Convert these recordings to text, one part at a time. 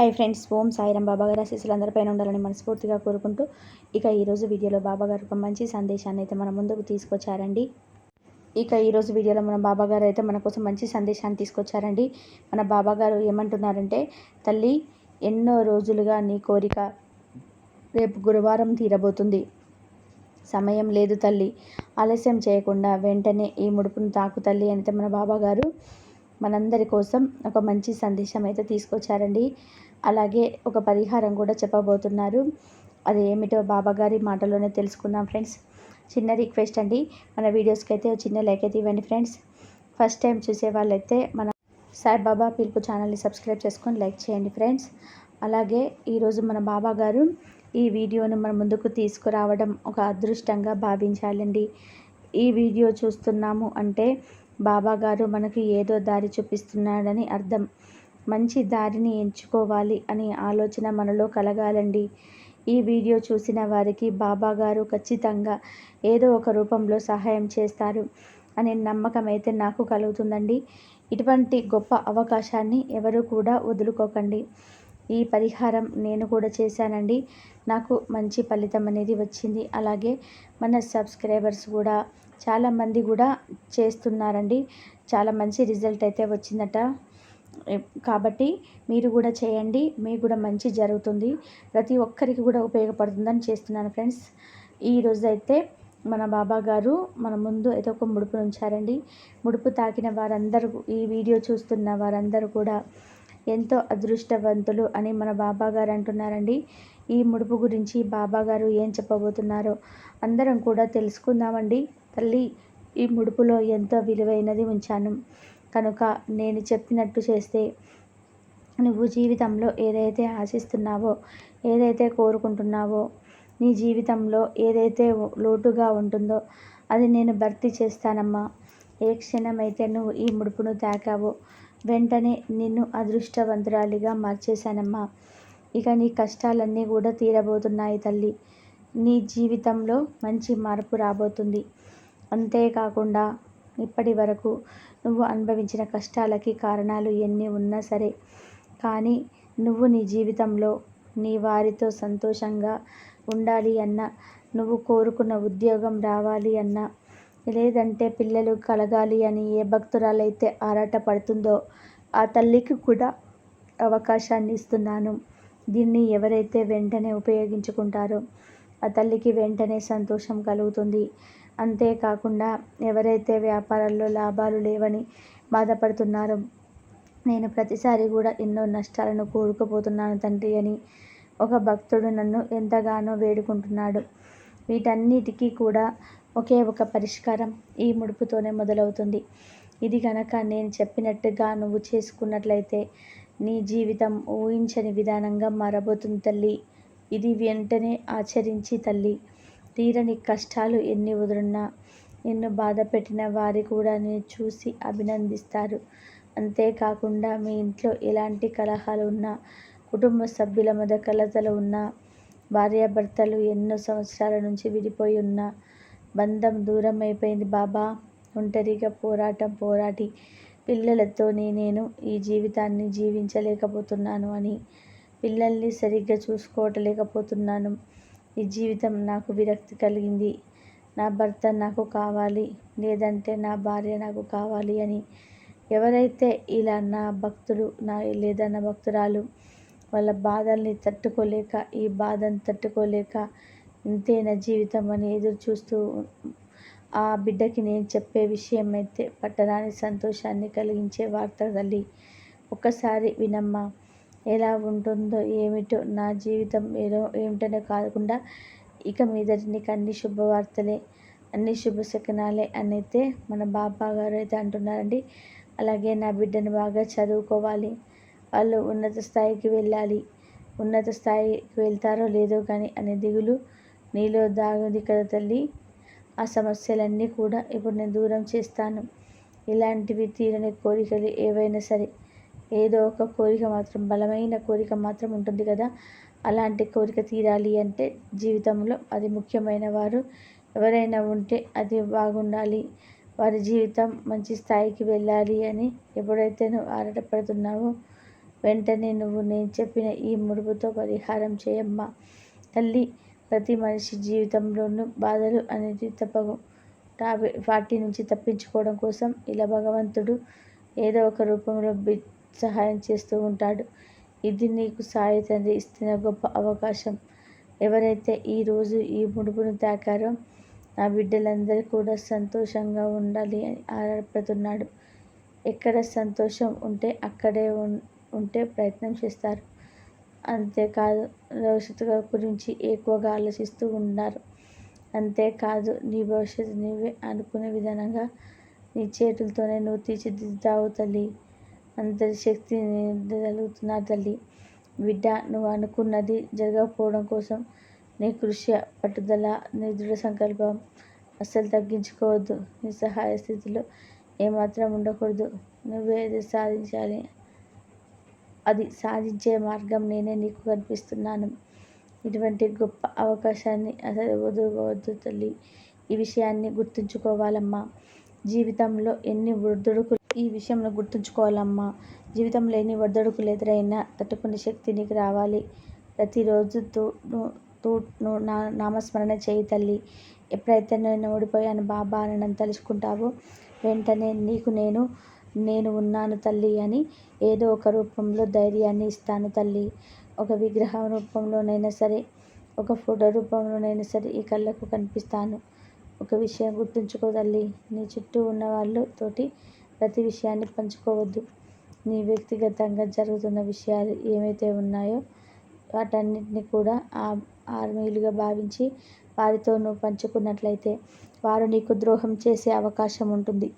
Hi friends, ఓం సాయిరాం. బాబాగారి ఆశీస్సులు అందరిపైన ఉండాలని మనస్ఫూర్తిగా కోరుకుంటూ ఈరోజు వీడియోలో బాబాగారు ఒక మంచి సందేశాన్ని అయితే మన ముందుకు తీసుకొచ్చారండి. ఈరోజు వీడియోలో మన బాబాగారు అయితే మన కోసం మంచి సందేశాన్ని తీసుకొచ్చారండి. మన బాబాగారు ఏమంటున్నారంటే, తల్లి, ఎన్నో రోజులుగా నీ కోరిక రేపు గురువారం తీరబోతుంది. సమయం లేదు తల్లి, ఆలస్యం చేయకుండా వెంటనే ఈ ముడుపును తాకు తల్లి అయితే మన బాబాగారు మనందరి కోసం ఒక మంచి సందేశం అయితే తీసుకొచ్చారండి. అలాగే ఒక పరిహారం కూడా చెప్పబోతున్నారు. అది ఏమిటో బాబాగారి మాటలోనే తెలుసుకుందాం ఫ్రెండ్స్. చిన్న రిక్వెస్ట్ అండి, మన వీడియోస్కి అయితే చిన్న లైక్ అయితే ఇవ్వండి ఫ్రెండ్స్. ఫస్ట్ టైం చూసే వాళ్ళైతే మన సాయిబాబా పిలుపు ఛానల్ని సబ్స్క్రైబ్ చేసుకొని లైక్ చేయండి ఫ్రెండ్స్. అలాగే ఈరోజు మన బాబాగారు ఈ వీడియోను మన ముందుకు తీసుకురావడం ఒక అదృష్టంగా భావించాలండి. ఈ వీడియో చూస్తున్నాము అంటే బాబాగారు మనకి ఏదో దారి చూపిస్తున్నాడని అర్థం. మంచి దారిని ఎంచుకోవాలి అనే ఆలోచన మనలో కలగాలండి. ఈ వీడియో చూసిన వారికి బాబాగారు ఖచ్చితంగా ఏదో ఒక రూపంలో సహాయం చేస్తారు అనే నమ్మకం అయితే నాకు కలుగుతుందండి. ఇటువంటి గొప్ప అవకాశాన్ని ఎవరు కూడా వదులుకోకండి. ఈ పరిహారం నేను కూడా చేశానండి. నాకు మంచి ఫలితం అనేది వచ్చింది. అలాగే మన సబ్స్క్రైబర్స్ కూడా చాలామంది కూడా చేస్తున్నారండి. చాలా మంచి రిజల్ట్ అయితే వచ్చిందట. కాబట్టి మీరు కూడా చేయండి, మీకు కూడా మంచి జరుగుతుంది. ప్రతి ఒక్కరికి కూడా ఉపయోగపడుతుందని చేస్తున్నాను ఫ్రెండ్స్. ఈరోజు అయితే మన బాబాగారు మన ముందు అయితే ఒక ముడుపును ఉంచారండి. ముడుపు తాకిన వారందరూ, ఈ వీడియో చూస్తున్న వారందరూ కూడా ఎంతో అదృష్టవంతులు అని మన బాబాగారు అంటున్నారండి. ఈ ముడుపు గురించి బాబాగారు ఏం చెప్పబోతున్నారో అందరం కూడా తెలుసుకుందామండి. తల్లి, ఈ ముడుపులో ఎంతో విలువైనది ఉంచాను కనుక నేను చెప్పినట్టు చేస్తే నువ్వు జీవితంలో ఏదైతే ఆశిస్తున్నావో, ఏదైతే కోరుకుంటున్నావో, నీ జీవితంలో ఏదైతే లోటుగా ఉంటుందో అది నేను భర్తీ చేస్తానమ్మా. ఏ క్షణమైతే నువ్వు ఈ ముడుపును తాకావో వెంటనే నిన్ను అదృష్టవంతురాలిగా మార్చేశానమ్మా. ఇక నీ కష్టాలన్నీ కూడా తీరబోతున్నాయి తల్లి. నీ జీవితంలో మంచి మార్పు రాబోతుంది. అంతేకాకుండా ఇప్పటి వరకు నువ్వు అనుభవించిన కష్టాలకి కారణాలు ఎన్ని ఉన్నా సరే, కానీ నువ్వు నీ జీవితంలో నీ వారితో సంతోషంగా ఉండాలి అన్నా, నువ్వు కోరుకున్న ఉద్యోగం రావాలి అన్నా, లేదంటే పిల్లలు కలగాలి అని ఏ భక్తురాలైతే ఆరాటపడుతుందో ఆ తల్లికి కూడా అవకాశాన్ని ఇస్తున్నాను. దీన్ని ఎవరైతే వెంటనే ఉపయోగించుకుంటారో ఆ తల్లికి వెంటనే సంతోషం కలుగుతుంది. అంతేకాకుండా ఎవరైతే వ్యాపారాల్లో లాభాలు లేవని బాధపడుతున్నారో, నేను ప్రతిసారి కూడా ఎన్నో నష్టాలను కూరుకుపోతున్నాను తండ్రి అని ఒక భక్తుడు నన్ను ఎంతగానో వేడుకుంటున్నాడు. వీటన్నిటికీ కూడా ఒకే ఒక పరిష్కారం ఈ ముడుపుతోనే మొదలవుతుంది. ఇది కనుక నేను చెప్పినట్టుగా నువ్వు చేసుకున్నట్లయితే నీ జీవితం ఊహించని విధానంగా మారబోతుంది తల్లి. ఇది వెంటనే ఆచరించి తల్లి. తీరని కష్టాలు ఎన్ని వదులున్నా, నిన్ను బాధ పెట్టిన వారి కూడా నేను చూసి అభినందిస్తారు. అంతేకాకుండా మీ ఇంట్లో ఎలాంటి కలహాలు ఉన్నా, కుటుంబ సభ్యుల మధ్య కలతలు ఉన్నా, భార్యాభర్తలు ఎన్నో సంవత్సరాల నుంచి విడిపోయి ఉన్నా, బంధం దూరం అయిపోయింది బాబా, ఒంటరిగా పోరాటి పిల్లలతోనే నేను ఈ జీవితాన్ని జీవించలేకపోతున్నాను అని, పిల్లల్ని సరిగ్గా చూసుకోవట్లేకపోతున్నాను, ఈ జీవితం నాకు విరక్తి కలిగింది, నా భర్త నాకు కావాలి, లేదంటే నా భార్య నాకు కావాలి అని ఎవరైతే ఇలా నా భక్తుడు లేదా నా భక్తురాలు వాళ్ళ బాధల్ని తట్టుకోలేక, ఈ బాధను తట్టుకోలేక ఇంతే నా జీవితం అని ఎదురు చూస్తూ ఆ బిడ్డకి నేను చెప్పే విషయం అయితే పట్టరాని సంతోషాన్ని కలిగించే వార్త తల్లి. ఒక్కసారి వినమ్మా. ఎలా ఉంటుందో ఏమిటో నా జీవితం ఏమిటనే కాకుండా ఇక మీదటి నీకు అన్ని శుభవార్తలే, అన్ని శుభశకనాలే అని అయితే మన బాబా గారు అయితే అంటున్నారండి. అలాగే నా బిడ్డను బాగా చదువుకోవాలి, వాళ్ళు ఉన్నత స్థాయికి వెళ్ళాలి, ఉన్నత స్థాయికి వెళ్తారో లేదో కానీ అనే దిగులు నీలో దాగుంది కదా తల్లి. ఆ సమస్యలన్నీ కూడా ఇప్పుడు నేను దూరం చేస్తాను. ఇలాంటివి తీరని కోరికలు ఏవైనా సరే, ఏదో ఒక కోరిక మాత్రం, బలమైన కోరిక మాత్రం ఉంటుంది కదా, అలాంటి కోరిక తీరాలి అంటే జీవితంలో అది ముఖ్యమైన వారు ఎవరైనా ఉంటే అది బాగుండాలి, వారి జీవితం మంచి స్థాయికి వెళ్ళాలి అని ఎప్పుడైతే నువ్వు ఆరాటపడుతున్నావో వెంటనే నువ్వు నేను చెప్పిన ఈ ముడుపుతో పరిహారం చేయమ్మా తల్లి. ప్రతి మనిషి జీవితంలోనూ బాధలు అనేది తప్పవు. వాటి నుంచి తప్పించుకోవడం కోసం ఇలా భగవంతుడు ఏదో ఒక రూపంలో సహాయం చేస్తూ ఉంటాడు. ఇది నీకు సాయి తండ్రి ఇస్తున్న గొప్ప అవకాశం. ఎవరైతే ఈరోజు ఈ ముడుపును తాకారో నా బిడ్డలందరూ కూడా సంతోషంగా ఉండాలి అని ఆరాటపడుతున్నాడు. ఎక్కడ సంతోషం ఉంటే అక్కడే ఉంటే ప్రయత్నం చేస్తారు. అంతేకాదు భవిష్యత్తు గురించి ఎక్కువగా ఆలోచిస్తూ ఉన్నారు. అంతేకాదు నీ భవిష్యత్తు నీవే అనుకునే విధానంగా నీ చేతులతోనే నువ్వు తీర్చిదిద్దుతావు తల్లి. అందరి శక్తి నిందగలుగుతున్నారు తల్లి. బిడ్డ, నువ్వు అనుకున్నది జరగకపోవడం కోసం నీ కృషి, పట్టుదల, నీ దృఢ సంకల్పం అస్సలు తగ్గించుకోవద్దు. నిస్సహాయ స్థితిలో ఏమాత్రం ఉండకూడదు. నువ్వేది సాధించాలి, అది సాధించే మార్గం నేనే నీకు కనిపిస్తున్నాను. ఇటువంటి గొప్ప అవకాశాన్ని అసలు వదులుకోవద్దు తల్లి. ఈ విషయాన్ని గుర్తుంచుకోవాలమ్మా. జీవితంలో ఎన్ని ఒడిదుడుకులు ఈ విషయంలో గుర్తుంచుకోవాలమ్మా. జీవితంలో ఎన్ని ఒడిదుడుకులు ఎదురైనా తట్టుకునే శక్తి నీకు రావాలి. ప్రతిరోజు నువ్వు నామస్మరణ చేయి తల్లి. ఎప్పుడైతే నేను ఓడిపోయాను బాబా అని నన్ను తలుచుకుంటావో వెంటనే నీకు నేను ఉన్నాను తల్లి అని ఏదో ఒక రూపంలో ధైర్యాన్ని ఇస్తాను తల్లి. ఒక విగ్రహం రూపంలోనైనా సరే, ఒక ఫోటో రూపంలోనైనా సరే ఈ కళ్ళకు కనిపిస్తాను. ఒక విషయం గుర్తుంచుకో తల్లి. నీ చుట్టూ ఉన్న వాళ్ళతోటి ప్రతి విషయాన్ని పంచుకోవద్దు. నీ వ్యక్తిగతంగా జరుగుతున్న విషయాలు ఏమైతే ఉన్నాయో వాటన్నిటిని కూడా ఆర్మీలుగా భావించి వారితో నువ్వు పంచుకున్నట్లయితే వారు నీకు ద్రోహం చేసే అవకాశం ఉంటుంది.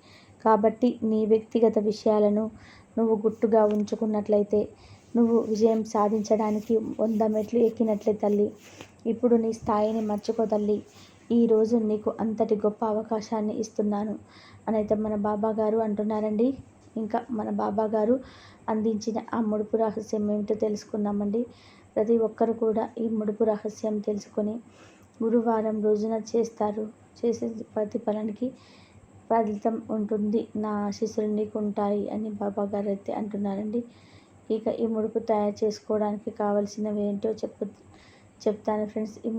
కాబట్టి నీ వ్యక్తిగత విషయాలను నువ్వు గుట్టుగా ఉంచుకున్నట్లయితే నువ్వు విజయం సాధించడానికి 100 మెట్లు ఎక్కినట్లే తల్లి. ఇప్పుడు నీ స్థాయిని మర్చిపో తల్లి. ఈరోజు నీకు అంతటి గొప్ప అవకాశాన్ని ఇస్తున్నాను అని అయితే మన బాబా గారు అంటున్నారండి. ఇంకా మన బాబా గారు అందించిన ఆ ముడుపు రహస్యం ఏమిటో తెలుసుకుందామండి. ప్రతి ఒక్కరు కూడా ఈ ముడుపు రహస్యం తెలుసుకొని గురువారం రోజున చేసే ప్రతి పనికి ఫలితం ఉంటుంది. నా ఆశీస్సులు నీకు ఉంటాయి అని బాబా గారు అయితే అంటున్నారండి. ఇక ఈ ముడుపు తయారు చేసుకోవడానికి కావలసినవి ఏంటో చెప్తాను ఫ్రెండ్స్. ఈ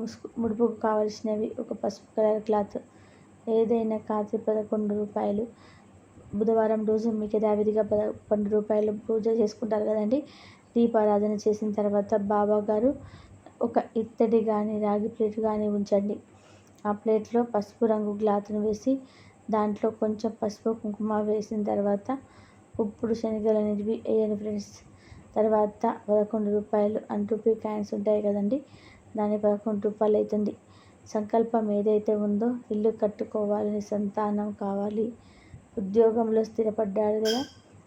ముడుపుకు కావలసినవి ఒక పసుపు కలర్ క్లాత్, ఏదైనా క్లాత్ 11 రూపాయలు. బుధవారం రోజు మీకు యథావిధిగా 11 రూపాయలు పూజ చేసుకుంటారు కదండి. దీపారాధన చేసిన తర్వాత బాబా గారు ఒక ఇత్తడి కానీ రాగి ప్లేట్ కానీ ఉంచండి. ఆ ప్లేట్లో పసుపు రంగు క్లాత్ను వేసి దాంట్లో కొంచెం పసుపు కుంకుమ వేసిన తర్వాత ఉప్పుడు శనగలు అనేవి వేయండి ఫ్రెండ్స్. తర్వాత 11 రూపాయలు రూపీ కాయిన్స్ ఉంటాయి కదండి, దాని 11 రూపాయలు అవుతుంది. సంకల్పం ఏదైతే ఉందో ఇల్లు కట్టుకోవాలని, సంతానం కావాలి, ఉద్యోగంలో స్థిరపడ్డాడు కదా,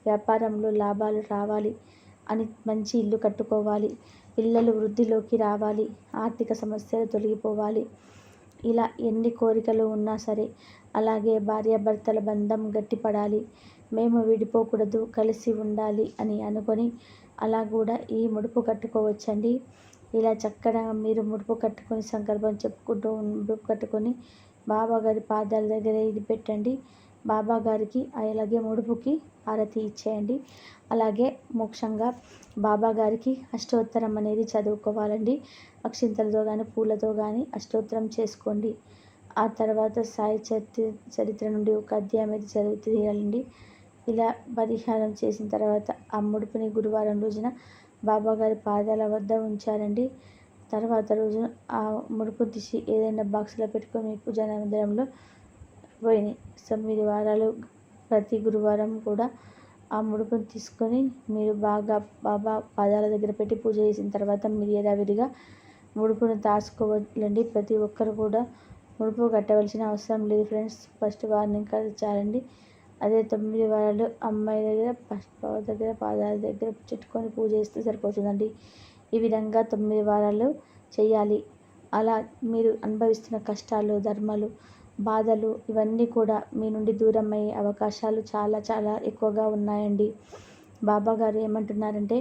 వ్యాపారంలో లాభాలు రావాలి అని, మంచి ఇల్లు కట్టుకోవాలి, పిల్లలు వృద్ధిలోకి రావాలి, ఆర్థిక సమస్యలు తొలగిపోవాలి, ఇలా ఎన్ని కోరికలు ఉన్నా సరే, అలాగే భార్యాభర్తల బంధం గట్టిపడాలి, మేము విడిపోకూడదు, కలిసి ఉండాలి అని అనుకొని అలా కూడా ఈ ముడుపు కట్టుకోవచ్చండి. ఇలా చక్కగా మీరు ముడుపు కట్టుకొని సంకల్పం చెప్పుకుంటూ ముడుపు కట్టుకొని బాబాగారి పాదాల దగ్గర ఇది పెట్టండి. బాబాగారికి అలాగే ముడుపుకి హారతి ఇచ్చేయండి. అలాగే మోక్షంగా బాబాగారికి అష్టోత్తరం అనేది చదువుకోవాలండి. అక్షింతలతో కానీ పూలతో కానీ అష్టోత్తరం చేసుకోండి. ఆ తర్వాత సాయి చరిత్ర నుండి ఒక అధ్యాయం అయితే చదివి తీయాలండి. ఇలా పరిహారం చేసిన తర్వాత ఆ ముడుపుని గురువారం రోజున బాబాగారి పాదాల వద్ద ఉంచారండి. తర్వాత రోజున ఆ ముడుపు తీసి ఏదైనా బాక్స్లో పెట్టుకొని మీ పూజా మందిరంలో పోయినాయి. 9 వారాలు ప్రతి గురువారం కూడా ఆ ముడుపుని తీసుకొని మీరు బాగా బాబా పాదాల దగ్గర పెట్టి పూజ చేసిన తర్వాత మీరు యథావిధిగా ముడుపును దాచుకోవాలండి. ప్రతి ఒక్కరు కూడా ముడుపు కట్టవలసిన అవసరం లేదు ఫ్రెండ్స్. ఫస్ట్ వార్నింగ్ అది చాలండి. అదే 9 వారాలు అమ్మాయి దగ్గర బాబా దగ్గర పాదాల దగ్గర చుట్టుకొని పూజ చేస్తే సరిపోతుందండి. ఈ విధంగా 9 వారాలు చేయాలి. అలా మీరు అనుభవిస్తున్న కష్టాలు, ధర్మాలు, బాధలు ఇవన్నీ కూడా మీ నుండి దూరం అయ్యే అవకాశాలు చాలా చాలా ఎక్కువగా ఉన్నాయండి. బాబా గారు ఏమంటున్నారంటే,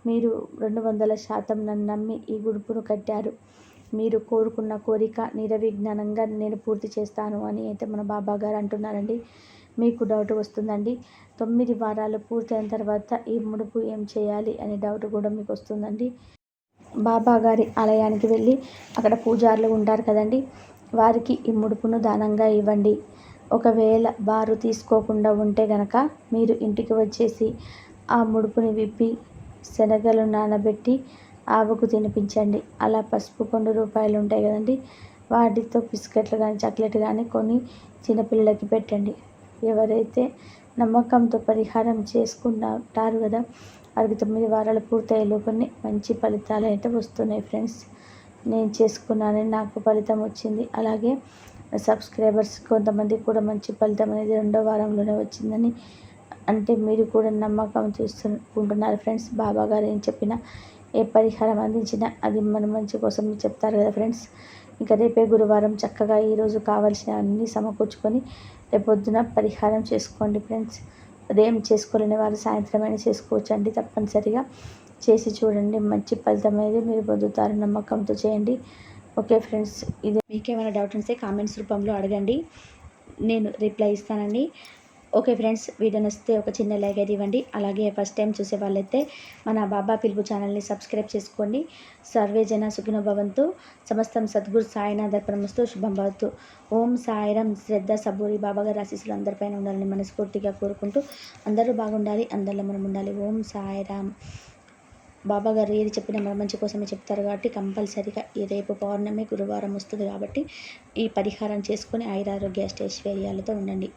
మీరు 200% నన్ను నమ్మి ఈ ముడుపును కట్టారు. మీరు కోరుకున్న కోరిక నిర్విఘ్నంగా నేను పూర్తి చేస్తాను అని అయితే మన బాబా గారు అంటున్నారండి. మీకు డౌట్ వస్తుందండి. 9 వారాలు పూర్తయిన తర్వాత ఈ ముడుపు ఏం చేయాలి అనే డౌట్ కూడా మీకు వస్తుందండి. బాబా గారి ఆలయానికి వెళ్ళి అక్కడ పూజారులు ఉంటారు కదండి, వారికి ఈ ముడుపును దానంగా ఇవ్వండి. ఒకవేళ వారు తీసుకోకుండా ఉంటే గనక మీరు ఇంటికి వచ్చేసి ఆ ముడుపుని విప్పి శనగలు నానబెట్టి ఆవుకు తినిపించండి. అలా పసుపు కొన్ని రూపాయలు ఉంటాయి కదండి, వాటితో బిస్కెట్లు కానీ చాక్లెట్ కానీ కొన్ని చిన్నపిల్లలకి పెట్టండి. ఎవరైతే నమ్మకంతో పరిహారం చేసుకుంటారు కదా, వారికి 9 వారాలు పూర్తయ్యే లోపలనే మంచి ఫలితాలు అయితే వస్తున్నాయి ఫ్రెండ్స్. నేను చేసుకున్నానని నాకు ఫలితం వచ్చింది. అలాగే సబ్స్క్రైబర్స్ కొంతమందికి కూడా మంచి ఫలితం అనేది 2వ వారంలోనే వచ్చిందని అంటే మీరు కూడా నమ్మకం చూసుకుంటున్నారు ఫ్రెండ్స్. బాబా గారు ఏం చెప్పినా, ఏ పరిహారం అందించినా అది మన మంచి కోసం చెప్తారు కదా ఫ్రెండ్స్. ఇంకా రేపే గురువారం, చక్కగా ఈరోజు కావాల్సిన అన్నీ సమకూర్చుకొని రేపొద్దున పరిహారం చేసుకోండి ఫ్రెండ్స్. ఉదయం చేసుకోలేని వారు సాయంత్రమైనా చేసుకోవచ్చు అండి. తప్పనిసరిగా చేసి చూడండి, మంచి ఫలితం అనేది మీరు పొందుతారు. నమ్మకంతో చేయండి. ఓకే ఫ్రెండ్స్, ఇది మీకేమైనా డౌట్ ఉంటే కామెంట్స్ రూపంలో అడగండి, నేను రిప్లై ఇస్తానండి. ఓకే ఫ్రెండ్స్, వీడియో నచ్చితే ఒక చిన్న లైక్ అయితే ఇవ్వండి. అలాగే ఫస్ట్ టైం చూసే వాళ్ళైతే మన బాబా పిలుపు ఛానల్ని సబ్స్క్రైబ్ చేసుకోండి. సర్వే జన సుఖినో భవంతు. సమస్తం సద్గురు సాయినాథ్ అర్పణమస్తు. శుభం భవతు. ఓం సాయిరాం. శ్రద్ధ సబూరి బాబాగారి ఆశీస్సులు అందరిపైన ఉండాలని మనస్ఫూర్తిగా కోరుకుంటూ, అందరూ బాగుండాలి, అందరిలో మనం ఉండాలి. ఓం సాయిరాం. బాబా గారు ఏది చెప్పినా మన మంచి కోసమే చెప్తారు కాబట్టి కంపల్సరీగా ఈ రేపు పౌర్ణమి గురువారం వస్తుంది కాబట్టి ఈ పరిహారం చేసుకొని ఆయురారోగ్య అష్టైశ్వర్యాలతో ఉండండి.